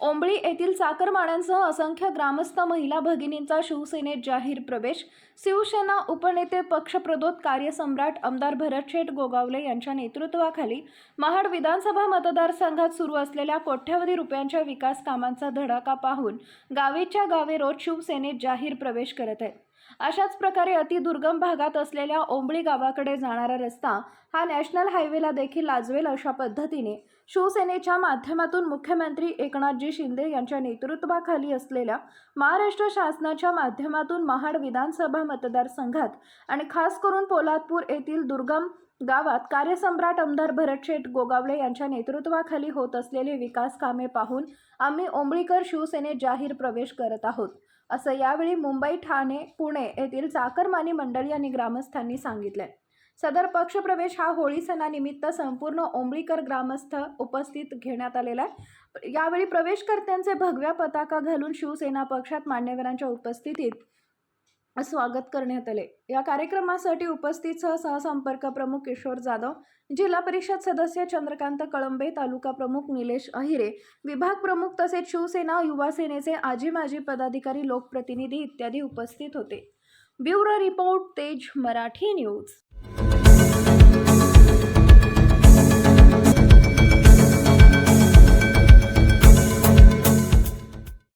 ओंबळी येथील चाकरमान्यांसह असंख्य ग्रामस्थ महिला भगिनींचा शिवसेनेत जाहीर प्रवेश। शिवसेना उपनेते पक्षप्रतोद कार्यसम्राट आमदार भरतशेठ गोगावले यांच्या नेतृत्वाखाली महाड विधानसभा मतदारसंघात सुरू असलेल्या कोट्यवधी रुपयांच्या विकास कामांचा धडाका पाहून गावेच्या गावे रोज शिवसेनेत जाहीर प्रवेश करत आहेत। अशाच प्रकारे अतिदुर्गम भागात असलेल्या ओंबळी गावाकडे जाणारा रस्ता हा नॅशनल हायवेला देखील लाजवेल अशा पद्धतीने शिवसेनेच्या माध्यमातून मुख्यमंत्री एकनाथजी शिंदे यांच्या नेतृत्वाखाली असलेल्या महाराष्ट्र शासनाच्या माध्यमातून महाड विधानसभा मतदारसंघात आणि खास करून पोलादपूर येथील दुर्गम गावात कार्यसम्राट आमदार भरतशेठ गोगावले यांच्या नेतृत्वाखाली होत असलेले विकास कामे पाहून आम्ही ओंबळीकर शिवसेनेत जाहीर प्रवेश करत आहोत, असं यावेळी मुंबई, ठाणे, पुणे येथील चाकरमानी मंडळी आणि ग्रामस्थांनी सांगितले। सदर पक्षप्रवेश हा होळी सणानिमित्त संपूर्ण ओंबळीकर ग्रामस्थ उपस्थित घेण्यात आलेला आहे। यावेळी प्रवेशकर्त्यांचे भगव्या पताका घालून शिवसेना पक्षात मान्यवरांच्या उपस्थितीत स्वागत करण्यात आले। या कार्यक्रमासाठी उपस्थित सहसंपर्क प्रमुख किशोर जाधव, जिल्हा परिषद सदस्य चंद्रकांत कळंबे, तालुका प्रमुख निलेश अहिरे, विभाग प्रमुख तसेच शिवसेना युवा सेनेचे आजी माजी पदाधिकारी, लोकप्रतिनिधी इत्यादी उपस्थित होते। ब्युरो रिपोर्ट, तेज मराठी न्यूज।